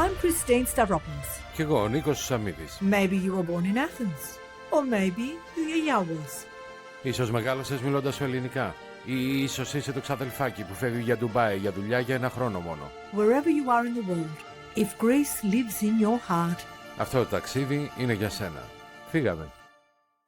I'm Christine Stavropoulos. Κι εγώ, ο Νίκος Σαμίδης. Maybe you were born in Athens. Or maybe you're Yawis. Ίσως μεγάλωσες μιλώντας σου ελληνικά. Ή ίσως είσαι το ξαδελφάκι που φεύγει για Ντουμπάι για δουλειά για 1 χρόνο μόνο. Wherever you are in the world, if Greece lives in your heart. Αυτό το ταξίδι είναι για σένα. Φύγαμε.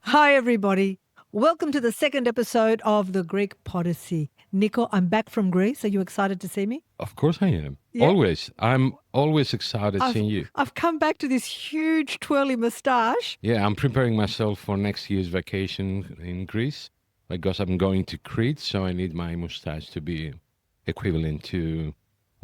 Hi everybody. Welcome to the second episode of the Greek Podyssey. Nico, I'm back from Greece. Are you excited to see me? Of course I am. Yeah. Always. I'm always excited seeing you. I've come back to this huge twirly moustache. Yeah, I'm preparing myself for next year's vacation in Greece because I'm going to Crete, so I need my mustache to be equivalent to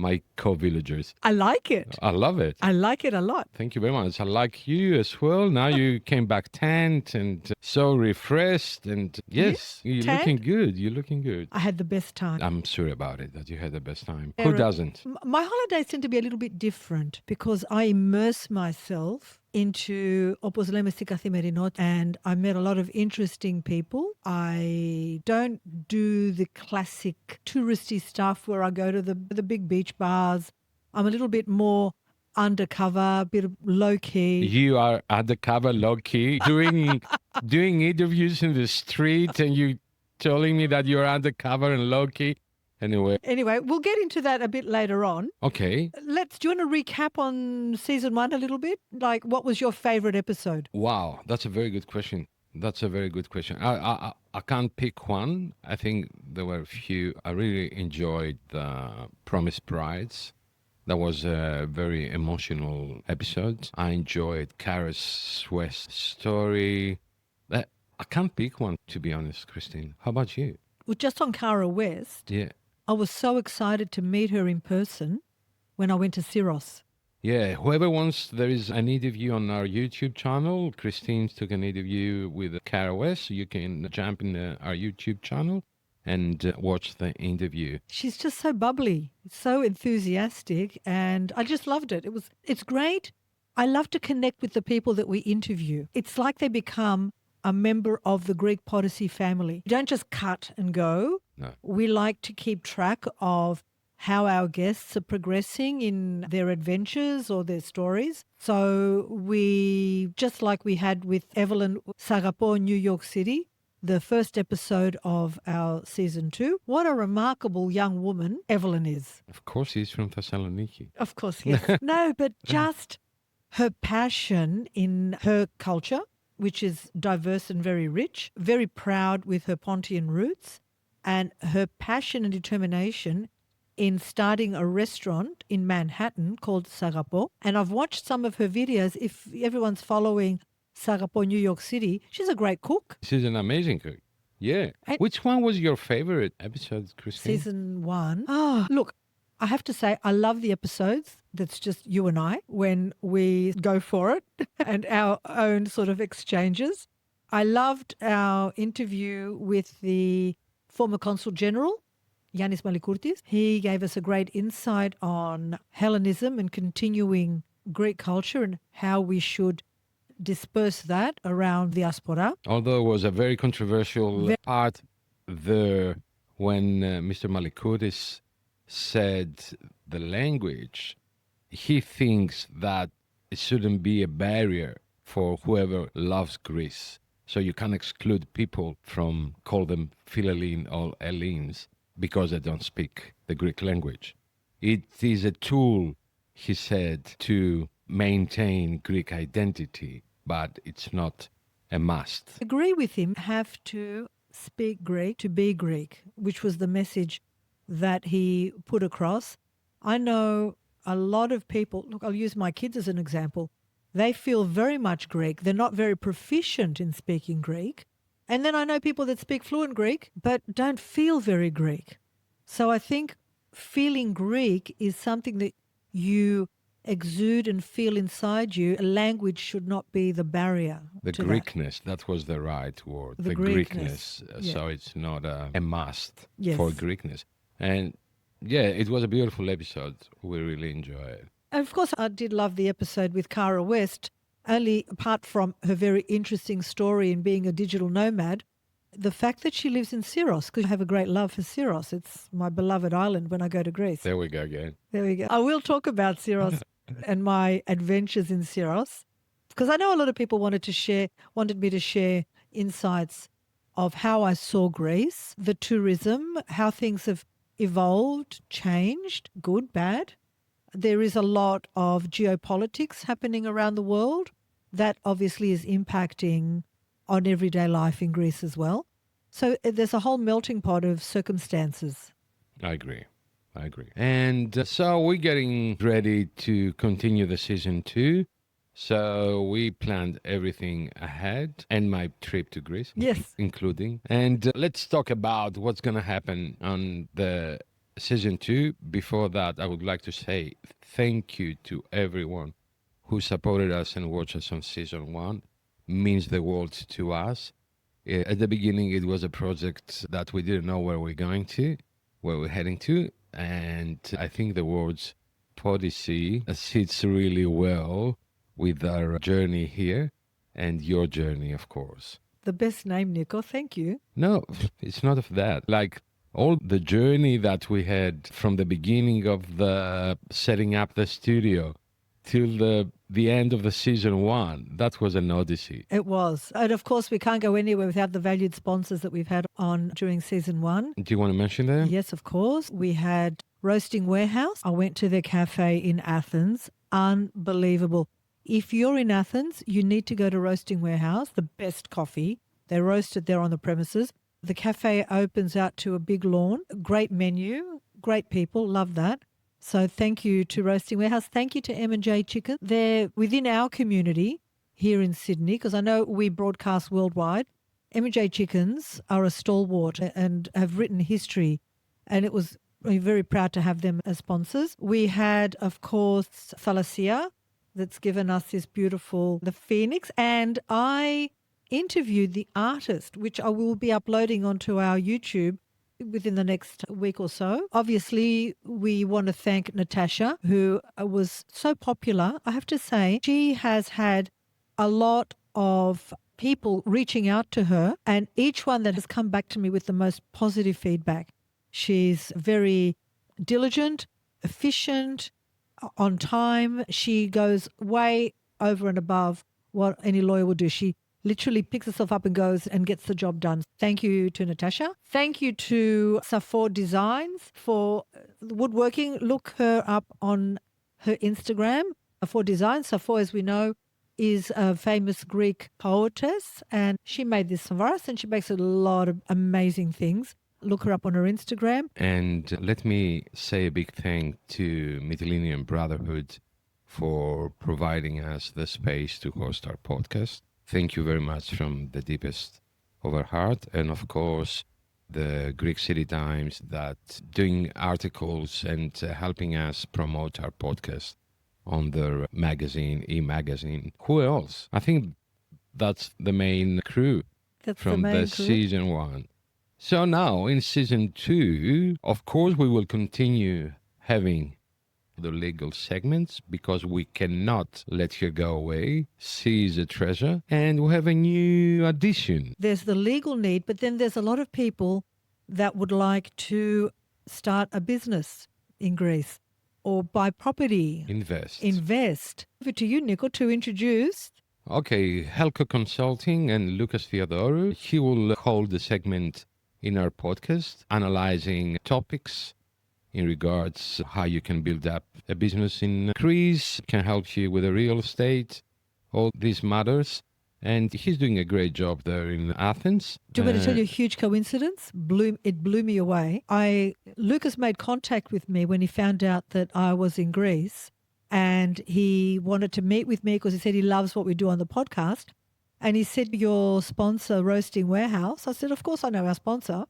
my co-villagers. I like it. I love it. I like it a lot. Thank you very much. I like you as well. Now you came back tanned and so refreshed. And yes, you're tanned? looking good. You're looking good. I had the best time. I'm sure about it, that you had the best time. Who doesn't? My holidays tend to be a little bit different because I immerse myself into όπως λέμε στην καθημερινότητα, and I met a lot of interesting people. I don't do the classic touristy stuff where I go to the big beach bars. I'm a little bit more undercover, a bit of low key. You are undercover, low key, doing interviews in the street, and you telling me that you're undercover and low key. Anyway, we'll get into that a bit later on. Okay. Do you want to recap on season 1 a little bit? Like, what was your favorite episode? Wow, that's a very good question. I can't pick one. I think there were a few. I really enjoyed the Promised Brides. That was a very emotional episode. I enjoyed Kara's West story. I can't pick one, to be honest, Christine. How about you? Well, just on Cara West, Yeah. I was so excited to meet her in person when I went to Syros. Yeah, whoever wants, there is an interview on our YouTube channel. Christine took an interview with Cara West, so you can jump in our YouTube channel and watch the interview. She's just so bubbly, so enthusiastic, and I just loved it. It's great. I love to connect with the people that we interview. It's like they become a member of the Greek Podyssey family. You don't just cut and go. No. We like to keep track of how our guests are progressing in their adventures or their stories. So we, just like we had with Evelyn Sagapo, New York City, the first episode of our season 2, what a remarkable young woman Evelyn is. Of course, he's from Thessaloniki. Of course, yes. No, but just her passion in her culture, which is diverse and very rich, very proud with her Pontian roots, and her passion and determination in starting a restaurant in Manhattan called Sagapo. And I've watched some of her videos. If everyone's following Sagapo, New York City, she's a great cook. She's an amazing cook. Yeah. And which one was your favorite episode, Christine? Season 1. Oh, look, I have to say, I love the episodes that's just you and I when we go for it and our own sort of exchanges. I loved our interview with the former Consul General, Yannis Malikourtis. He gave us a great insight on Hellenism and continuing Greek culture and how we should disperse that around the diaspora. Although it was a very controversial part there when Mr. Malikourtis said the language, he thinks that it shouldn't be a barrier for whoever loves Greece. So you can't exclude people from, call them Philhellene or Hellenes, because they don't speak the Greek language. It is a tool, he said, to maintain Greek identity, but it's not a must. I agree with him. Have to speak Greek to be Greek, which was the message that he put across. I know a lot of people, look, I'll use my kids as an example. They feel very much Greek. They're not very proficient in speaking Greek. And then I know people that speak fluent Greek, but don't feel very Greek. So I think feeling Greek is something that you exude and feel inside you. A language should not be the barrier. The Greekness, that was the right word. The Greekness. Yeah. So it's not a must Yes. for Greekness. And yeah, it was a beautiful episode. We really enjoyed it. And of course, I did love the episode with Cara West, only apart from her very interesting story in being a digital nomad, the fact that she lives in Syros, because I have a great love for Syros. It's my beloved island when I go to Greece. There we go again. There we go. I will talk about Syros and my adventures in Syros. Because I know a lot of people wanted me to share insights of how I saw Greece, the tourism, how things have evolved, changed, good, bad. There is a lot of geopolitics happening around the world that obviously is impacting on everyday life in Greece as well. So there's a whole melting pot of circumstances. I agree. I agree. And so we're getting ready to continue the season 2. So we planned everything ahead and my trip to Greece, Yes. including. And let's talk about what's going to happen on the season 2. Before that, I would like to say thank you to everyone who supported us and watched us on season 1. Means the world to us. At the beginning, it was a project that we didn't know where we're heading to. And I think the words Podyssey sits really well with our journey here and your journey, of course. The best name, Nico. Thank you. No, it's not of that. Like all the journey that we had from the beginning of the setting up the studio till the end of the season 1, that was an odyssey. It was. And of course, we can't go anywhere without the valued sponsors that we've had on during season 1. Do you want to mention them? Yes, of course. We had Roasting Warehouse. I went to their cafe in Athens. Unbelievable. If you're in Athens, you need to go to Roasting Warehouse, the best coffee. They roast it there on the premises. The cafe opens out to a big lawn. Great menu, great people. Love that. So thank you to Roasting Warehouse. Thank you to M&J Chicken. They're within our community here in Sydney, because I know we broadcast worldwide. M&J Chickens are a stalwart and have written history, and we're very proud to have them as sponsors. We had, of course, Thalasia, that's given us this beautiful, the Phoenix, and I interviewed the artist, which I will be uploading onto our YouTube within the next week or so. Obviously, we want to thank Natasha, who was so popular. I have to say, she has had a lot of people reaching out to her, and each one that has come back to me with the most positive feedback. She's very diligent, efficient, on time. She goes way over and above what any lawyer would do. She literally picks herself up and goes and gets the job done. Thank you to Natasha. Thank you to Safor Designs for the woodworking. Look her up on her Instagram, Safor Designs. Safor, as we know, is a famous Greek poetess, and she made this for us, and she makes a lot of amazing things. Look her up on her Instagram. And let me say a big thank to Mytilenian Brotherhood for providing us the space to host our podcast. Thank you very much from the deepest of our heart. And of course, the Greek City Times that doing articles and helping us promote our podcast on their magazine, e-magazine. Who else? I think that's the main crew from the season 1. So now in season 2, of course, we will continue having the legal segments because we cannot let her go away. She is a treasure. And we have a new addition. There's the legal need, but then there's a lot of people that would like to start a business in Greece or buy property. Invest. Over to you, Nico, to introduce. Okay, Helco Consulting and Lucas Theodorou. He will hold the segment in our podcast, analyzing topics in regards to how you can build up a business in Greece, can help you with the real estate, all these matters. And he's doing a great job there in Athens. Do you want me to tell you a huge coincidence? It blew me away. Lucas made contact with me when he found out that I was in Greece, and he wanted to meet with me because he said he loves what we do on the podcast. And he said, your sponsor, Roasting Warehouse. I said, of course I know our sponsor.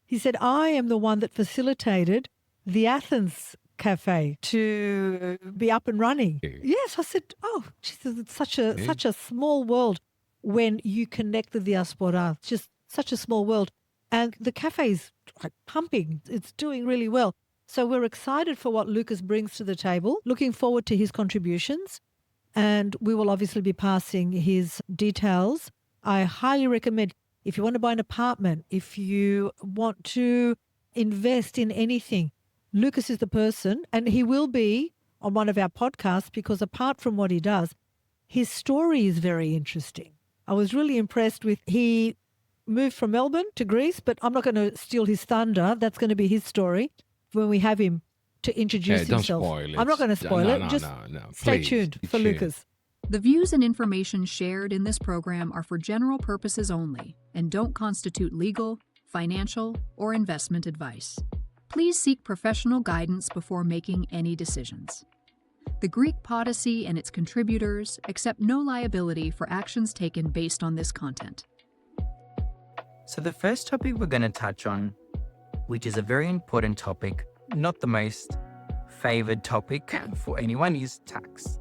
He said, I am the one that facilitated the Athens cafe to be up and running. Yes, I said, oh, Jesus, it's such a small world when you connect the diaspora. It's just such a small world. And the cafe is like pumping. It's doing really well. So we're excited for what Lucas brings to the table, looking forward to his contributions. And we will obviously be passing his details. I highly recommend, if you want to buy an apartment, if you want to invest in anything, Lucas is the person, and he will be on one of our podcasts because apart from what he does, his story is very interesting. I was really impressed with, he moved from Melbourne to Greece, but I'm not going to steal his thunder. That's going to be his story when we have him to introduce Don't himself. spoil it. I'm not going to spoil it. No, Just no. stay Please, tuned stay for tuned. Lucas. The views and information shared in this program are for general purposes only and don't constitute legal, financial, or investment advice. Please seek professional guidance before making any decisions. The Greek Podyssey and its contributors accept no liability for actions taken based on this content. So the first topic we're going to touch on, which is a very important topic, not the most favored topic for anyone, is tax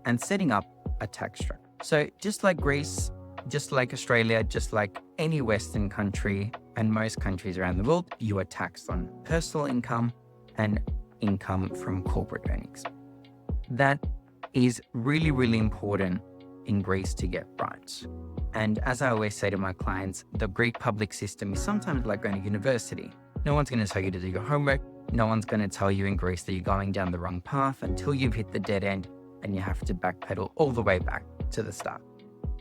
and setting up a tax structure. So just like Greece, just like Australia, just like any Western country and most countries around the world, you are taxed on personal income and income from corporate earnings. That is really, really important in Greece to get right. And as I always say to my clients, the Greek public system is sometimes like going to university. No one's going to tell you to do your homework. No one's going to tell you in Greece that you're going down the wrong path until you've hit the dead end and you have to backpedal all the way back to the start.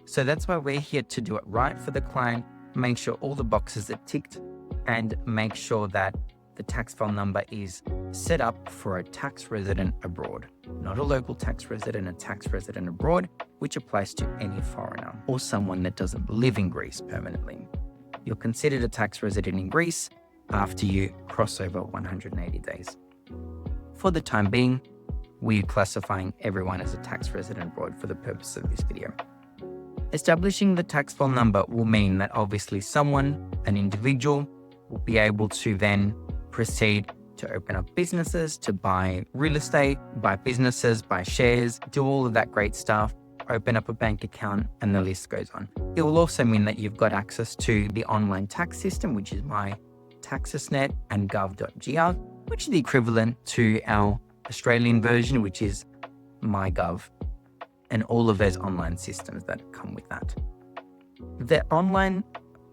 So that's why we're here to do it right for the client, make sure all the boxes are ticked, and make sure that the tax file number is set up for a tax resident abroad, not a local tax resident, a tax resident abroad, which applies to any foreigner or someone that doesn't live in Greece permanently. You're considered a tax resident in Greece after you cross over 180 days. For the time being, we're classifying everyone as a tax resident abroad for the purpose of this video. Establishing the tax file number will mean that obviously someone, an individual, will be able to then proceed to open up businesses, to buy real estate, buy businesses, buy shares, do all of that great stuff, open up a bank account, and the list goes on. It will also mean that you've got access to the online tax system, which is My Taxesnet and gov.gr, which is the equivalent to our Australian version, which is MyGov, and all of those online systems that come with that. The online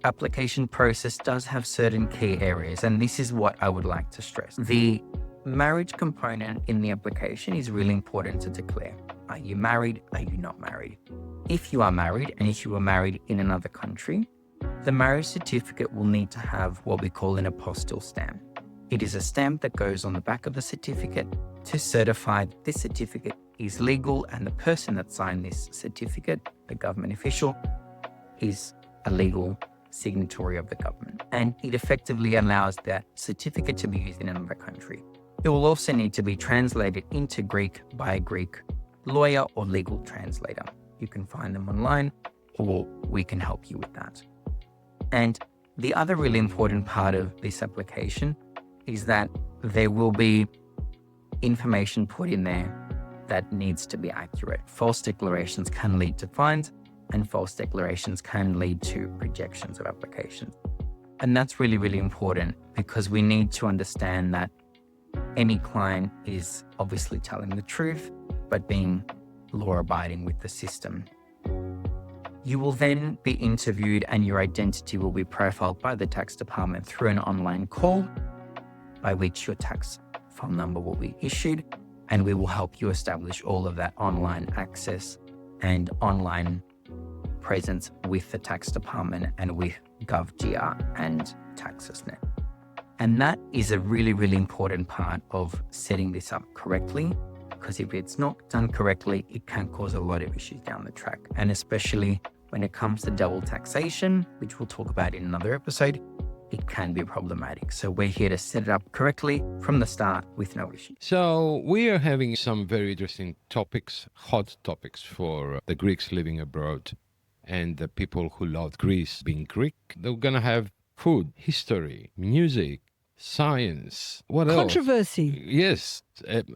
application process does have certain key areas, and this is what I would like to stress. The marriage component in the application is really important to declare. Are you married? Are you not married? If you are married, and if you are married in another country, the marriage certificate will need to have what we call an apostille stamp. It is a stamp that goes on the back of the certificate to certify that this certificate is legal and the person that signed this certificate, the government official, is a legal signatory of the government. And it effectively allows that certificate to be used in another country. It will also need to be translated into Greek by a Greek lawyer or legal translator. You can find them online, or we can help you with that. And the other really important part of this application is that there will be information put in there that needs to be accurate. False declarations can lead to fines, and false declarations can lead to rejections of applications. And that's really, really important because we need to understand that any client is obviously telling the truth, but being law-abiding with the system. You will then be interviewed and your identity will be profiled by the tax department through an online call by which your tax file number will be issued, and we will help you establish all of that online access and online presence with the tax department and with gov.gr and Taxesnet. And that is a really, really important part of setting this up correctly, because if it's not done correctly, it can cause a lot of issues down the track. And especially when it comes to double taxation, which we'll talk about in another episode, it can be problematic. So we're here to set it up correctly from the start with no issues. So we are having some very interesting topics, hot topics for the Greeks living abroad and the people who love Greece being Greek. They're going to have food, history, music, science. What else? Controversy. Yes.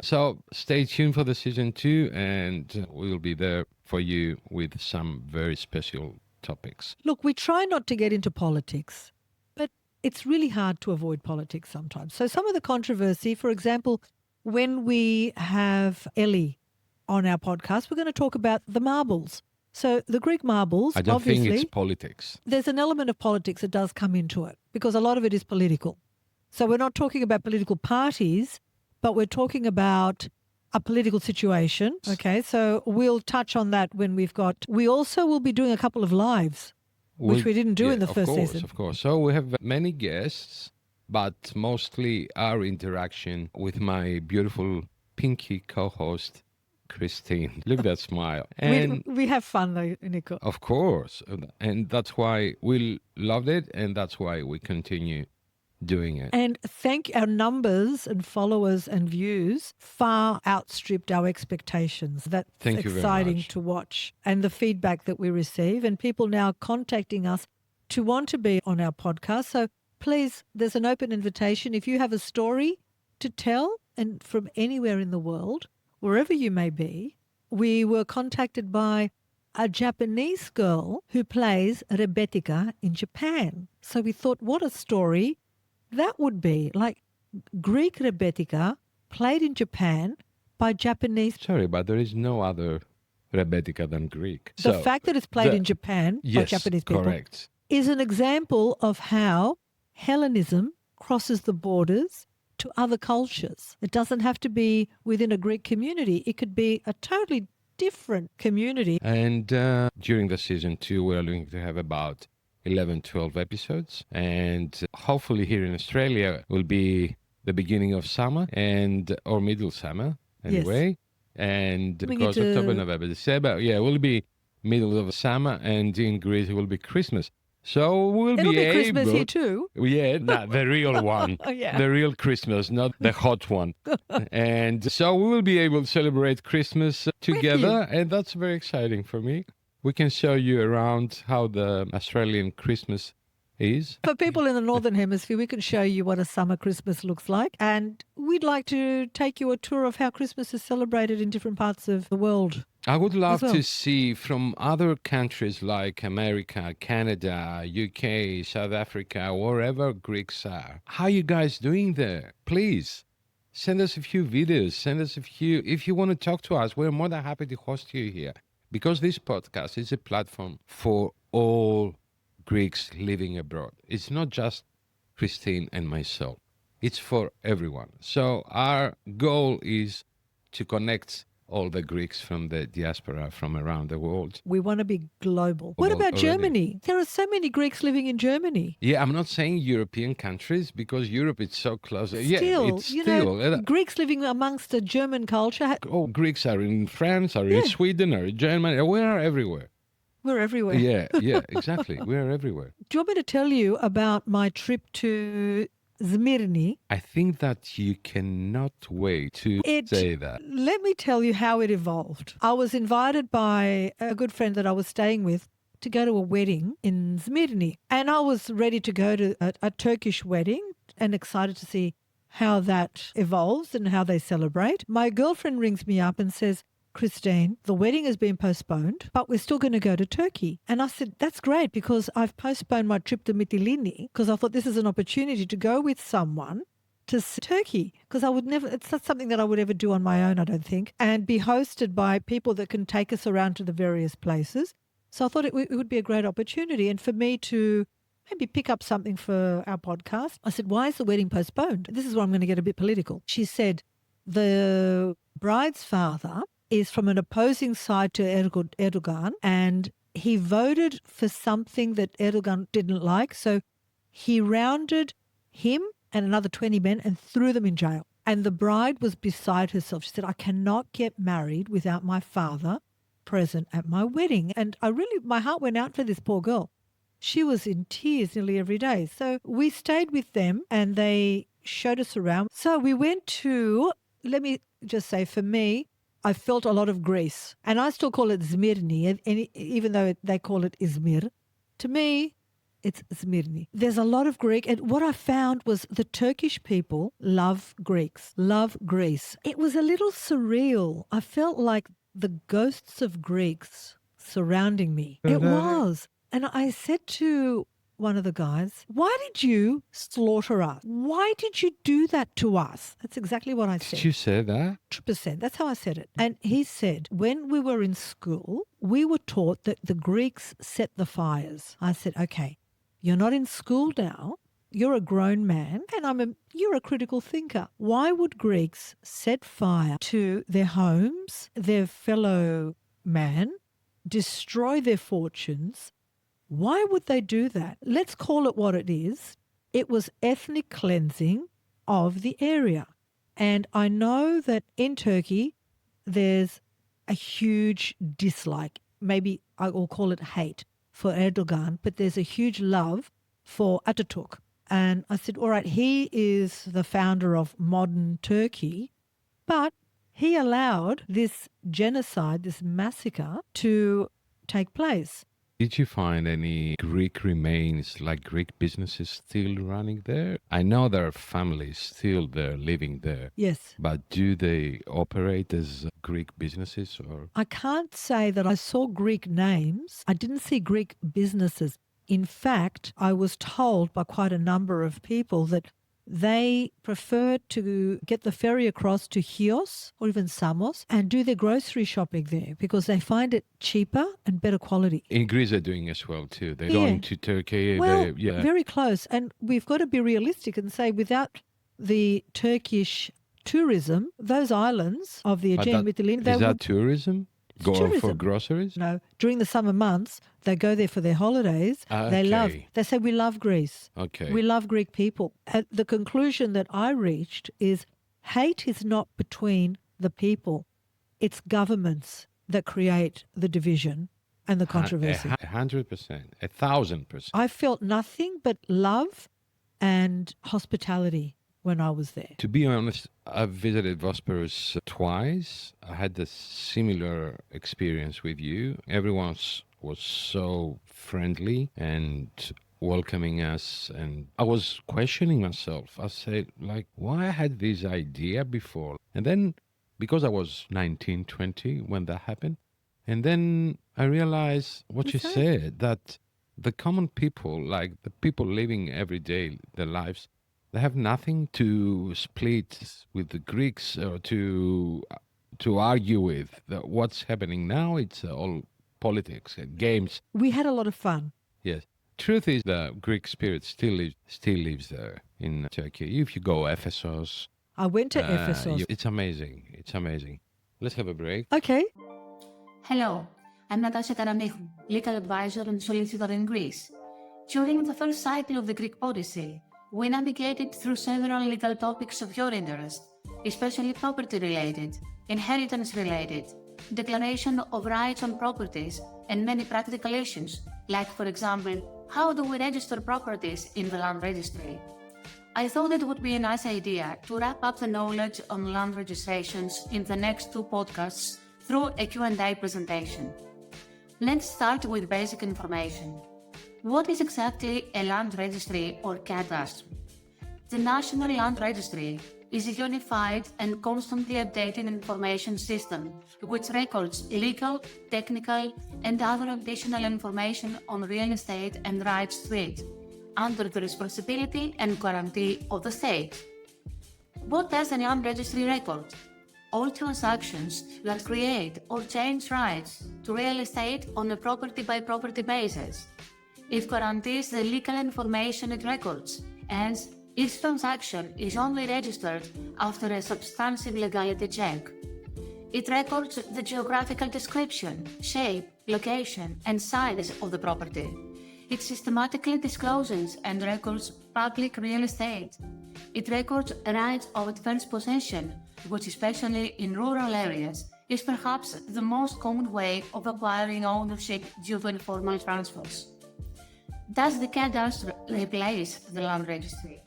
So stay tuned for the season 2, and we'll be there for you with some very special topics. Look, we try not to get into politics, but it's really hard to avoid politics sometimes. So some of the controversy, for example, when we have Ellie on our podcast, we're going to talk about the marbles. So the Greek marbles, I don't obviously, think it's politics. there's an element of politics that does come into it because a lot of it is political. So we're not talking about political parties, but we're talking about a political situation. Okay, so we'll touch on that when we also will be doing a couple of lives, which we didn't do in the first season. Of course. So we have many guests, but mostly our interaction with my beautiful pinky co-host, Christine. Look at that smile. And We have fun though, Nico. of course. And that's why we loved it, and that's why we continue doing it. And our numbers and followers and views far outstripped our expectations. That's Thank you very exciting much. to watch. And the feedback that we receive, and people now contacting us to want to be on our podcast. So please, there's an open invitation. If you have a story to tell, and from anywhere in the world, wherever you may be, we were contacted by a Japanese girl who plays Rebetika in Japan. So we thought, what a story that would be, like Greek Rebetika played in Japan by Japanese. Sorry, but there is no other Rebetika than Greek. The fact that it's played in Japan by yes, Japanese people correct. is an example of how Hellenism crosses the borders to other cultures. It doesn't have to be within a Greek community. It could be a totally different community. And during the season 2, we're looking to have about 11, 12 episodes. And hopefully here in Australia will be the beginning of summer or middle summer anyway. And Bring because it to- October, November, December, it will be middle of summer, and in Greece it will be Christmas. So we'll It'll be be Christmas able... here too. Yeah, the real one. Oh, yeah. The real Christmas, not the hot one. And so we will be able to celebrate Christmas together, and that's very exciting for me. We can show you around how the Australian Christmas is. For people in the Northern Hemisphere, we can show you what a summer Christmas looks like. And we'd like to take you a tour of how Christmas is celebrated in different parts of the world. I would love well. to see from other countries like America, Canada, UK, South Africa, wherever Greeks are. How you guys doing there? Please send us a few videos. If you want to talk to us, we're more than happy to host you here. Because this podcast is a platform for all Greeks living abroad. It's not just Christine and myself. It's for everyone. So our goal is to connect all the Greeks from the diaspora from around the world. We want to be global. What Well, about already. Germany? There are so many Greeks living in Germany. Yeah, I'm not saying European countries because Europe is so close. Yeah, Still, it's you still. know, Greeks living amongst the German culture. Oh, Greeks are in France, are Yeah. in Sweden, are in Germany. We are everywhere. We're everywhere. Yeah, exactly. We are everywhere. Do you want me to tell you about my trip to Smyrni? I think that you cannot wait to say that. Let me tell you how it evolved. I was invited by a good friend that I was staying with to go to a wedding in Smyrni. And I was ready to go to a Turkish wedding and excited to see how that evolves and how they celebrate. My girlfriend rings me up and says, Christine, the wedding has been postponed, but we're still going to go to Turkey. And I said, that's great because I've postponed my trip to Mytilene because I thought this is an opportunity to go with someone to Turkey because it's not something that I would ever do on my own, I don't think, and be hosted by people that can take us around to the various places. So I thought it would be a great opportunity. And for me to maybe pick up something for our podcast, I said, why is the wedding postponed? This is where I'm going to get a bit political. She said, the bride's father is from an opposing side to Erdogan, and he voted for something that Erdogan didn't like. So he rounded him and another 20 men and threw them in jail. And the bride was beside herself. She said, I cannot get married without my father present at my wedding. And my heart went out for this poor girl. She was in tears nearly every day. So we stayed with them and they showed us around. So we went to, let me just say, for me, I felt a lot of Greece. And I still call it Smyrni, even though they call it Izmir. To me, it's Smyrni. There's a lot of Greek. And what I found was the Turkish people love Greeks, love Greece. It was a little surreal. I felt like the ghosts of Greeks surrounding me. It was. And I said to one of the guys, why did you slaughter us? Why did you do that to us? That's exactly what I said. Did you say that? 100%. That's how I said it. And he said, when we were in school, we were taught that the Greeks set the fires. I said, okay, you're not in school now, you're a grown man and you're a critical thinker. Why would Greeks set fire to their homes, their fellow man, destroy their fortunes? Why would they do that? Let's call it what it is. It was ethnic cleansing of the area. And I know that in Turkey, there's a huge dislike. Maybe I will call it hate for Erdogan, but there's a huge love for Atatürk. And I said, all right, he is the founder of modern Turkey, but he allowed this genocide, this massacre to take place. Did you find any Greek remains, like Greek businesses still running there? I know there are families still there living there. Yes. But do they operate as Greek businesses or? I can't say that I saw Greek names. I didn't see Greek businesses. In fact, I was told by quite a number of people that they prefer to get the ferry across to Chios or even Samos and do their grocery shopping there because they find it cheaper and better quality. In Greece, they're doing as well too. They're going to Turkey. Well, very close. And we've got to be realistic and say without the Turkish tourism, those islands of the Aegean Mediterranean... Is that tourism? Go for groceries? No. During the summer months, they go there for their holidays. Okay. They say, we love Greece. Okay. We love Greek people. The conclusion that I reached is hate is not between the people. It's governments that create the division and the controversy. 100%, 1,000%. I felt nothing but love and hospitality when I was there. To be honest, I've visited Bosporus twice. I had a similar experience with you. Everyone was so friendly and welcoming us. And I was questioning myself. I said, like, why I had this idea before? And then, because I was 19, 20 when that happened, and then I realized what you said, that the common people, like the people living every day their lives, they have nothing to split with the Greeks or to argue with. What's happening now, it's all politics and games. We had a lot of fun. Yes. Truth is the Greek spirit still lives there in Turkey. If you go Ephesus. I went to Ephesus. It's amazing. It's amazing. Let's have a break. Okay. Hello, I'm Natasha Karamichou, legal advisor and solicitor in Greece. During the first cycle of the Greek Podyssey, we navigated through several legal topics of your interest, especially property-related, inheritance-related, declaration of rights on properties, and many practical issues, like, for example, how do we register properties in the land registry? I thought it would be a nice idea to wrap up the knowledge on land registrations in the next two podcasts through a Q&A presentation. Let's start with basic information. What is exactly a land registry or cadastre? The National Land Registry is a unified and constantly updated information system which records legal, technical, and other additional information on real estate and rights to it, under the responsibility and guarantee of the state. What does a land registry record? All transactions that create or change rights to real estate on a property-by-property basis. It guarantees the legal information it records, and each transaction is only registered after a substantive legality check. It records the geographical description, shape, location, and size of the property. It systematically discloses and records public real estate. It records rights of advanced possession, which, especially in rural areas, is perhaps the most common way of acquiring ownership due to informal transfers. Does the cadastre replace the land registry?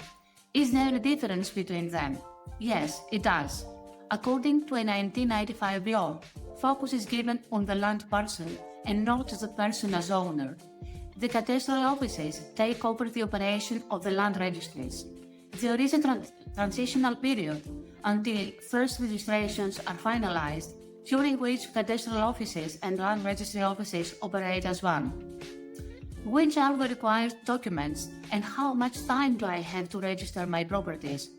Is there a difference between them? Yes, it does. According to a 1995 law, focus is given on the land parcel and not the person as owner. The cadastral offices take over the operation of the land registries. There is a transitional period until first registrations are finalized, during which cadastral offices and land registry offices operate as one. Which are the required documents and how much time do I have to register my properties?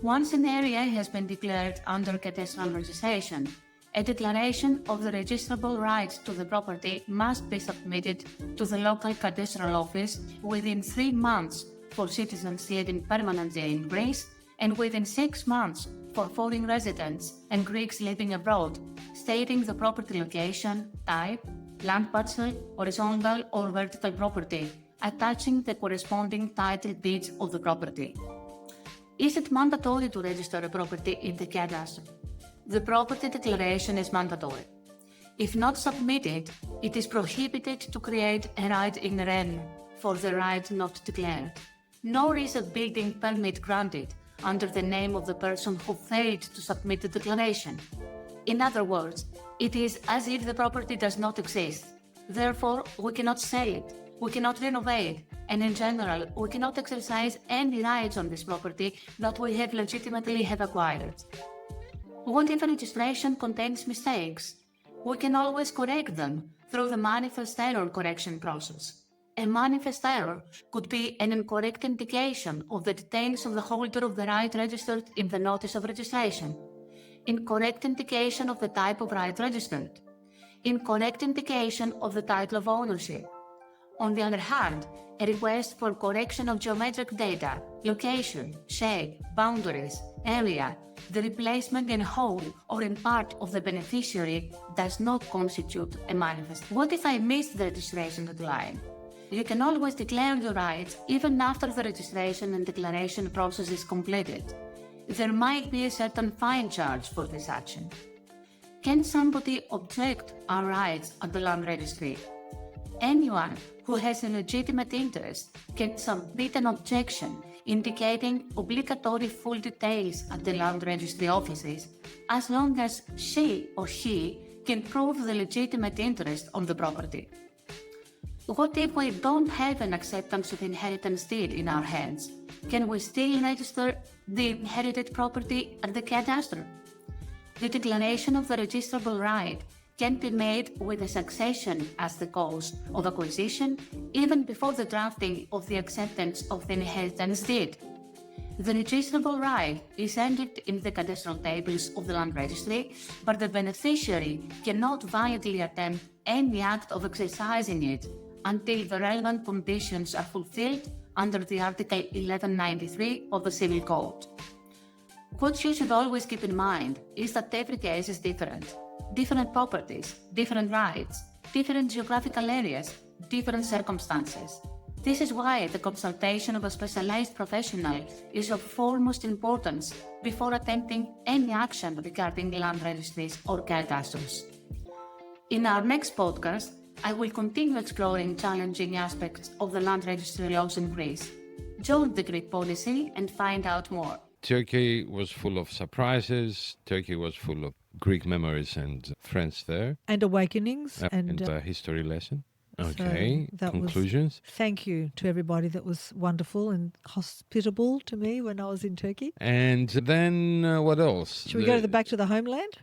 Once an area has been declared under cadastral registration, a declaration of the registrable rights to the property must be submitted to the local cadastral office within 3 months for citizens living permanently in Greece, and within 6 months for foreign residents and Greeks living abroad, stating the property location, type, land parcel, horizontal or vertical property, attaching the corresponding title deeds of the property. Is it mandatory to register a property in the cadastre? The property declaration is mandatory. If not submitted, it is prohibited to create a right in rem for the right not declared. Nor is a building permit granted under the name of the person who failed to submit the declaration. In other words, it is as if the property does not exist. Therefore, we cannot sell it, we cannot renovate, and in general, we cannot exercise any rights on this property that we have legitimately acquired. What if a registration contains mistakes? We can always correct them through the manifest error correction process. A manifest error could be an incorrect indication of the details of the holder of the right registered in the notice of registration, incorrect indication of the type of right registered, incorrect indication of the title of ownership. On the other hand, a request for correction of geometric data, location, shape, boundaries, area, the replacement in whole or in part of the beneficiary does not constitute a manifest. What if I missed the registration deadline? You can always declare your rights even after the registration and declaration process is completed. There might be a certain fine charge for this action. Can somebody object our rights at the land registry? Anyone who has a legitimate interest can submit an objection indicating obligatory full details at the land registry offices, as long as she or he can prove the legitimate interest on the property. What if we don't have an acceptance of inheritance deed in our hands? Can we still register the inherited property at the cadastre? The declaration of the registrable right can be made with a succession as the cause of acquisition even before the drafting of the acceptance of the inheritance deed. The registrable right is entered in the cadastral tables of the land registry, but the beneficiary cannot validly attempt any act of exercising it until the relevant conditions are fulfilled under the Article 1193 of the Civil Code. What you should always keep in mind is that every case is different. Different properties, different rights, different geographical areas, different circumstances. This is why the consultation of a specialized professional is of foremost importance before attempting any action regarding land registries or cadastres. In our next podcast, I will continue exploring challenging aspects of the land registry laws in Greece. Join the Greek Podyssey and find out more. Turkey was full of surprises. Turkey was full of Greek memories and friends there. And awakenings. And a history lesson. Okay, so conclusions. Thank you to everybody that was wonderful and hospitable to me when I was in Turkey. And then what else? Should we go back to the homeland?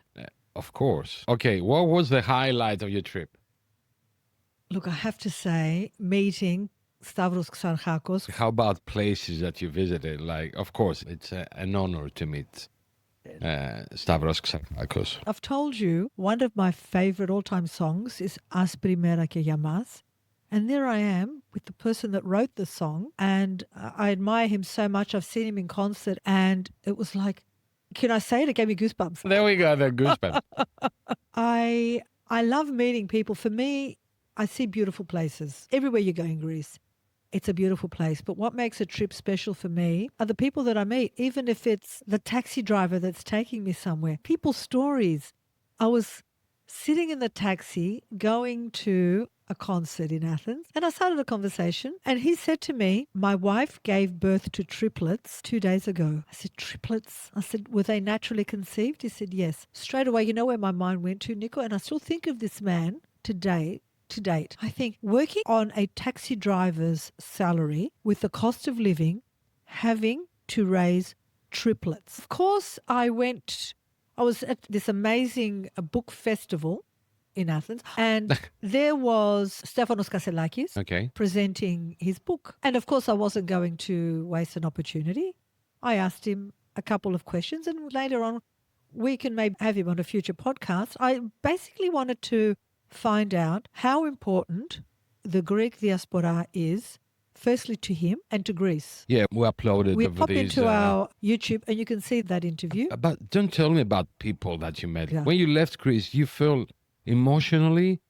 Of course. Okay, what was the highlight of your trip? Look, I have to say, meeting Stavros Xarchakos. How about places that you visited? Like, of course, it's an honor to meet Stavros Xarchakos. I've told you, one of my favorite all-time songs is Aspri Mera ke ya mas. And there I am with the person that wrote the song. And I admire him so much. I've seen him in concert. And it was like, can I say it? It gave me goosebumps. There we go, the goosebumps. I love meeting people. For me, I see beautiful places. Everywhere you go in Greece, it's a beautiful place. But what makes a trip special for me are the people that I meet, even if it's the taxi driver that's taking me somewhere. People's stories. I was sitting in the taxi going to a concert in Athens, and I started a conversation, and he said to me, my wife gave birth to triplets 2 days ago. I said, triplets? I said, were they naturally conceived? He said, yes. Straight away, you know where my mind went to, Nico? And I still think of this man today. To date, I think working on a taxi driver's salary with the cost of living, having to raise triplets. Of course, I was at this amazing book festival in Athens, and there was Stefanos Kasselakis presenting his book. And of course, I wasn't going to waste an opportunity. I asked him a couple of questions, and later on, we can maybe have him on a future podcast. I basically wanted to find out how important the Greek diaspora is firstly to him and to Greece. Yeah, we uploaded We over pop these. into our YouTube and you can see that interview. But don't tell me about people that you met. Yeah. When you left Greece, you felt emotionally,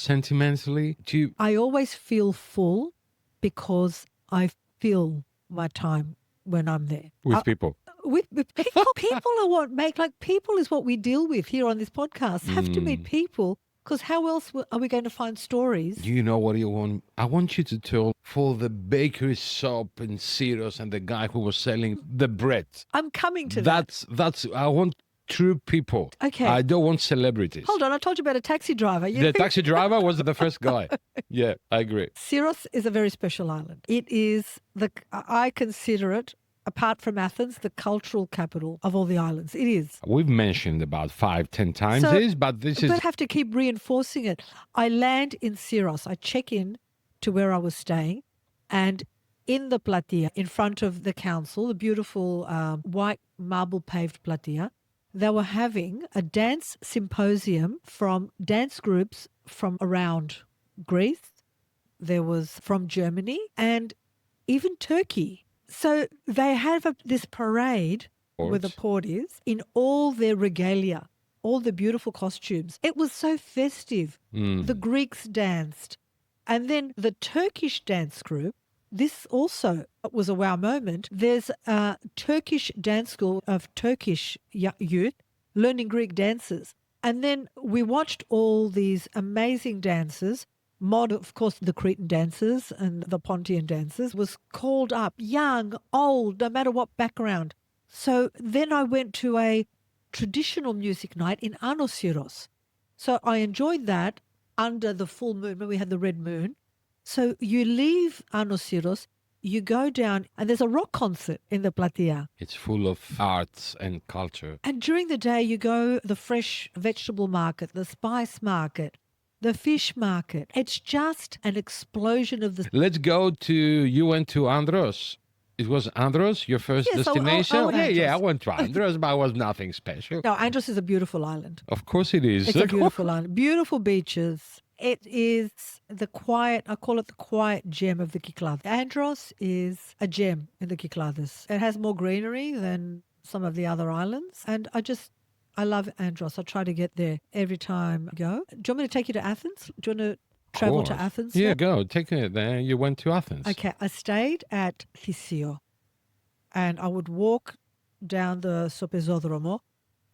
sentimentally. I always feel full because I feel my time when I'm there. With people. With people are what make, like, people is what we deal with here on this podcast. Have to meet people, because how else are we going to find stories? Do you know what you want? I want you to tell for the bakery shop in Syros and the guy who was selling the bread. I'm coming to that. That's I want true people. Okay. I don't want celebrities. Hold on, I told you about a taxi driver. The taxi driver was the first guy. Yeah, I agree. Syros is a very special island. It is I consider it, apart from Athens, the cultural capital of all the islands. It is. We've mentioned about 5-10 times So- this, but this is But I have to keep reinforcing it. I land in Syros. I check in to where I was staying, and in the platia, in front of the council, the beautiful white marble paved platia, they were having a dance symposium from dance groups from around Greece. There was from Germany and even Turkey. So they have this parade where the port is in all their regalia, all the beautiful costumes. It was so festive. The Greeks danced. And then the Turkish dance group, this also was a wow moment. There's a Turkish dance school of Turkish youth learning Greek dances. And then we watched all these amazing dancers. Of course, the Cretan dancers and the Pontian dancers was called up, young, old, no matter what background. So then I went to a traditional music night in Syros. So I enjoyed that under the full moon when we had the red moon. So you leave Syros, you go down, and there's a rock concert in the platia. it's full of arts and culture. And during the day, you go the fresh vegetable market, the spice market, the fish market. It's just an explosion of the... Let's go to, you went to Andros. It was Andros, your first Yes, destination? I went Yeah, I Andros. went to Andros, but it was nothing special. No, Andros is a beautiful island. Of course it is. It's a beautiful island. Beautiful beaches. It is the quiet, I call it the quiet gem of the Cyclades. Andros is a gem in the Cyclades. It has more greenery than some of the other islands. And I love Andros. I try to get there every time I go. Do you want me to take you to Athens? Do you want to travel to course. Athens? Yeah, now? go. Take it there. You went to Athens. Okay, I stayed at Thysio, and I would walk down the Sopezodromo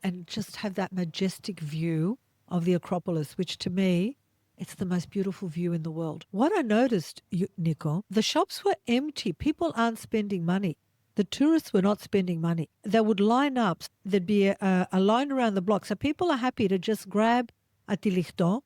and just have that majestic view of the Acropolis, which to me, it's the most beautiful view in the world. What I noticed, Nico, the shops were empty. People aren't spending money. The tourists were not spending money. They would line up. There'd be a line around the block. So people are happy to just grab a tilichton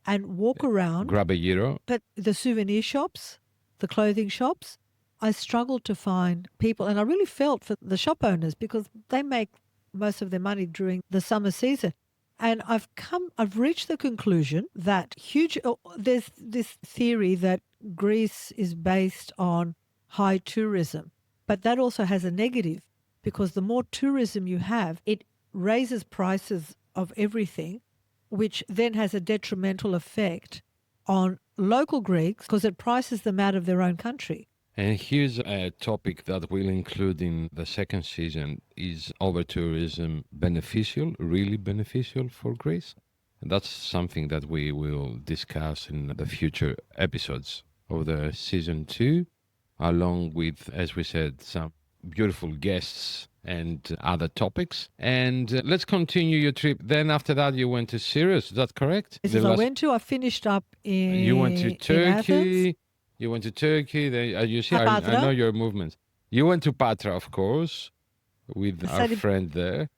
and walk around. Grab a gyro. But the souvenir shops, the clothing shops, I struggled to find people. And I really felt for the shop owners because they make most of their money during the summer season. And I've reached the conclusion that there's this theory that Greece is based on high tourism. But that also has a negative because the more tourism you have, it raises prices of everything, which then has a detrimental effect on local Greeks because it prices them out of their own country. And here's a topic that we'll include in the second season. Is over-tourism beneficial, really beneficial for Greece? And that's something that we will discuss in the future episodes of the season 2, along with, as we said, some beautiful guests and other topics. And let's continue your trip. Then after that, you went to Syros. Is that correct? This The is I last- went to. I finished up in. You went to in Turkey. Athens. You went to Turkey. Then, you see, I Patra. know your movements. You went to Patra, of course, with I our stayed in- friend there.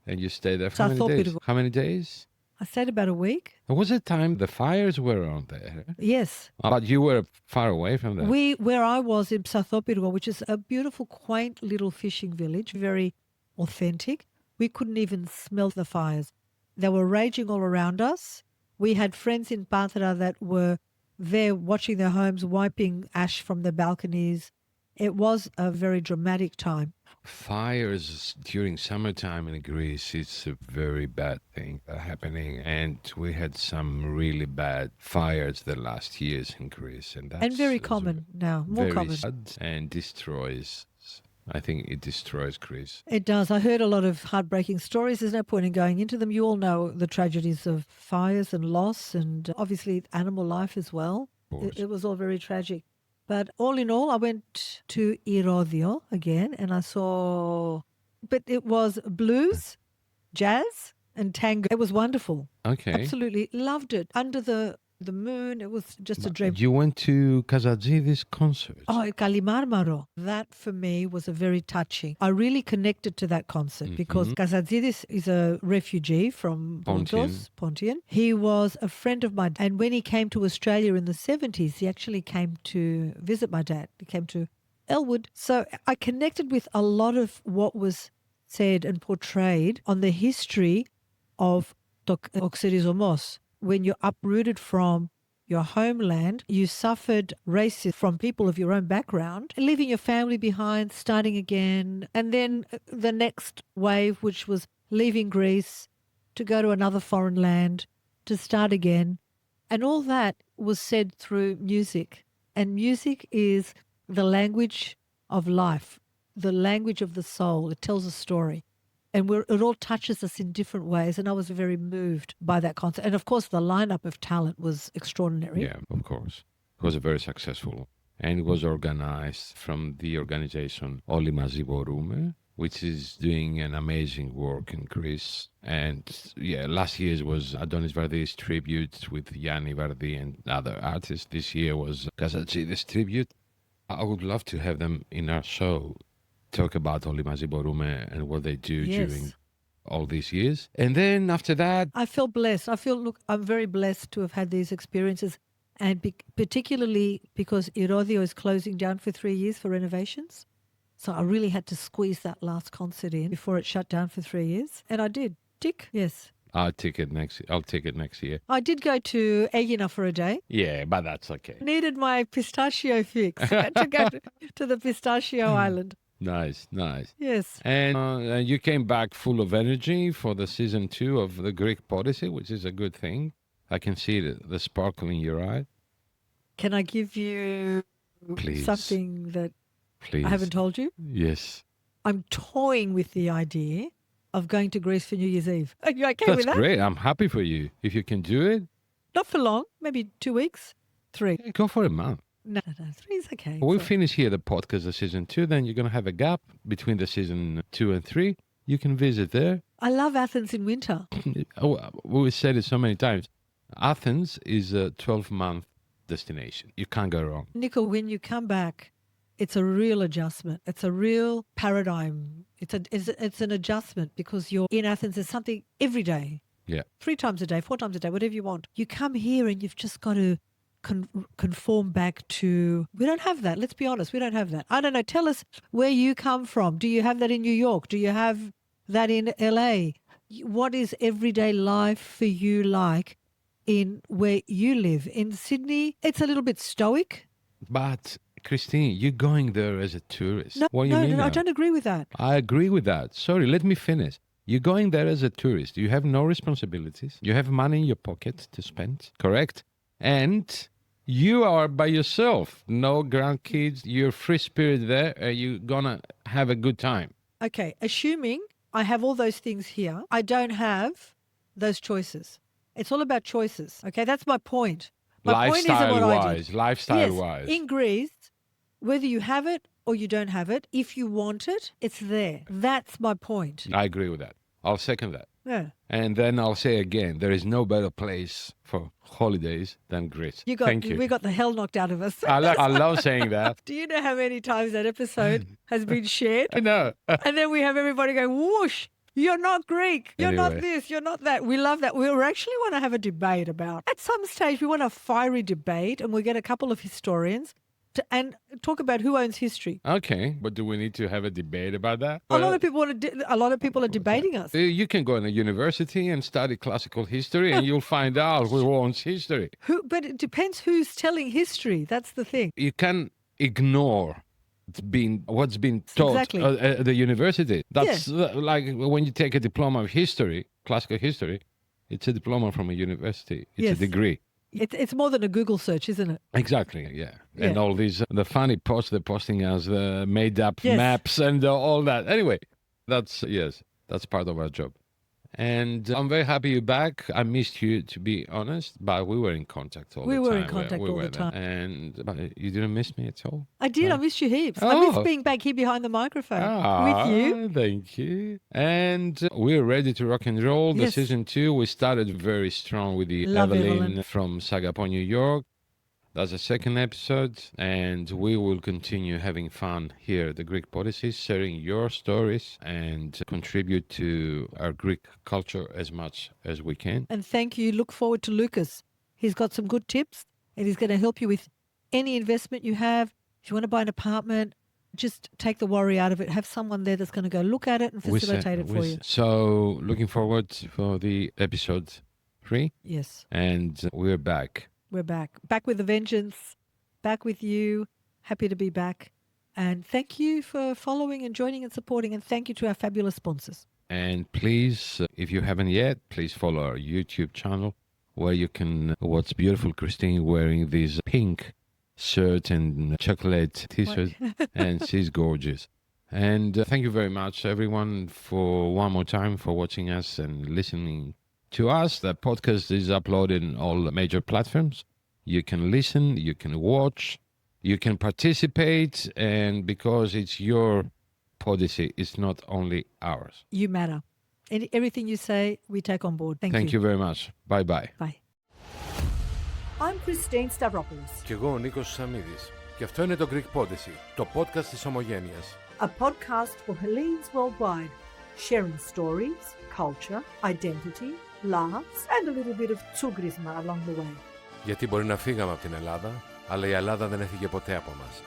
And you stayed there for how many days? Sathopirgo. How many days? I stayed about a week. There was a time the fires were on there. Yes. But you were far away from there. Where I was in Sathopirgo, which is a beautiful, quaint little fishing village, very authentic. We couldn't even smell the fires. They were raging all around us. We had friends in Patra that were there watching their homes, wiping ash from their balconies. It was a very dramatic time. Fires during summertime in Greece, it's a very bad thing happening. And we had some really bad fires the last years in Greece. And that's And very common now, more very common. sad and destroys, I think it destroys Greece. It does. I heard a lot of heartbreaking stories. There's no point in going into them. You all know the tragedies of fires and loss and obviously animal life as well. Of course. It was all very tragic. But all in all, I went to Irodio again and I saw, but it was blues, jazz and tango. It was wonderful. Okay. Absolutely loved it. Under the moon, it was just a dream. You went to Kazatsidis' concert. Oh, Kalimarmaro. That for me was a very touching. I really connected to that concert because Kazatsidis is a refugee from Pontian. He was a friend of mine. And when he came to Australia in the 70s, he actually came to visit my dad. He came to Elwood. So I connected with a lot of what was said and portrayed on the history of Oxyrizomos. When you're uprooted from your homeland, you suffered racism from people of your own background, leaving your family behind, starting again, and then the next wave, which was leaving Greece to go to another foreign land, to start again. And all that was said through music. And music is the language of life, the language of the soul. It tells a story. And it all touches us in different ways. And I was very moved by that concert. And of course, the lineup of talent was extraordinary. Yeah, of course. It was very successful. And it was organized from the organization Όλοι Μαζί Μπορούμε, which is doing an amazing work in Greece. And yeah, last year's was Adonis Vardi's tribute with Yanni Vardi and other artists. This year was Kazatsidis' tribute. I would love to have them in our show. Talk about Όλοι Μαζί Μπορούμε and what they do during all these years. And then after that... I feel blessed. I'm very blessed to have had these experiences. And particularly because Irodio is closing down for 3 years for renovations. So I really had to squeeze that last concert in before it shut down for 3 years. And I did. Tick, yes. I'll take it next year. I did go to Egina for a day. Yeah, but that's okay. Needed my pistachio fix. Had to go to the pistachio island. Nice. Yes. And you came back full of energy for the season 2 of the Greek Podyssey, which is a good thing. I can see the sparkle in your eye. Can I give you something that I haven't told you? Yes. I'm toying with the idea of going to Greece for New Year's Eve. Are you okay with that? That's great. I'm happy for you. If you can do it. Not for long. Maybe 2 weeks. 3. Go for a month. No. 3 is okay. We'll finish here the podcast of season 2. Then you're going to have a gap between the season 2 and 3. You can visit there. I love Athens in winter. We said it so many times. Athens is a 12-month destination. You can't go wrong. Nico, when you come back, it's a real adjustment. It's a real paradigm. It's an adjustment because you're in Athens. There's something every day. Yeah. 3 times a day, 4 times a day, whatever you want. You come here and you've just got to conform back to... We don't have that. Let's be honest. We don't have that. I don't know. Tell us where you come from. Do you have that in New York? Do you have that in LA? What is everyday life for you like in where you live? In Sydney, it's a little bit stoic. But, Christine, you're going there as a tourist. No, what do you mean I don't agree with that. I agree with that. Sorry, let me finish. You're going there as a tourist. You have no responsibilities. You have money in your pocket to spend, correct? And you are by yourself. No grandkids. You're free spirit there. You're going to have a good time. Okay, assuming I have all those things here, I don't have those choices. It's all about choices. Okay, that's my point. My point isn't what I do. Lifestyle-wise. In Greece, whether you have it or you don't have it, if you want it, it's there. That's my point. I agree with that. I'll second that. Yeah. And then I'll say again, there is no better place for holidays than Greece. Thank you. We got the hell knocked out of us. I love saying that. Do you know how many times that episode has been shared? I know. And then we have everybody going, whoosh, you're not Greek. You're not Anyway. this. You're not that. We love that. We actually want to have a debate about. At some stage, we want a fiery debate and we'll get a couple of historians and talk about who owns history. Okay, but do we need to have a debate about that? A lot of people are debating us. You can go in a university and study classical history and you'll find out who owns history. But it depends who's telling history. That's the thing. You can ignore what's been taught Exactly. at the university. That's like when you take a diploma of history, classical history, it's a diploma from a university. It's Yes. a degree. It's more than a Google search, isn't it? Exactly, yeah. And Yeah. all these, the funny posts they're posting as the made up Yes. maps and all that. Anyway, that's part of our job. And I'm very happy you're back. I missed you, to be honest, but we were in contact all the time. We were in contact all were the there. time. But you didn't miss me at all? I did. No. I missed you heaps. I miss Oh. being back here behind the microphone with you. Thank you. And we're ready to rock and roll. The Yes. season 2, we started very strong with the Love Evelyn Evelyn. from Singapore, New York. That's the second episode, and we will continue having fun here at the Greek Podyssey, sharing your stories and contribute to our Greek culture as much as we can. And thank you. Look forward to Lucas. He's got some good tips and he's going to help you with any investment you have. If you want to buy an apartment, just take the worry out of it. Have someone there that's going to go look at it and facilitate it for you. So, looking forward for the episode 3, Yes, and we're back. we're back. Back with a vengeance. Back with you. Happy to be back. And thank you for following and joining and supporting. And thank you to our fabulous sponsors. And please, if you haven't yet, please follow our YouTube channel where you can watch beautiful Christine wearing this pink shirt and chocolate t-shirt, and she's gorgeous. And thank you very much, everyone, for one more time for watching us and listening to us. The podcast is uploaded in all major platforms. You can listen, you can watch, you can participate, and because it's your Podyssey, it's not only ours. You matter. Everything you say, we take on board. Thank you very much. Bye-bye. Bye. I'm Christine Stavropoulos, Κι εγώ ο Νίκος Σαμίδης. Και αυτό είναι το Greek Podyssey, το podcast της Ομογένειας. a podcast for Hellenes worldwide, sharing stories, culture, identity, laughs, and a little bit of tsugrisma along the way. Γιατί μπορεί να φύγαμε από την Ελλάδα, αλλά η Ελλάδα δεν έφυγε ποτέ από μας.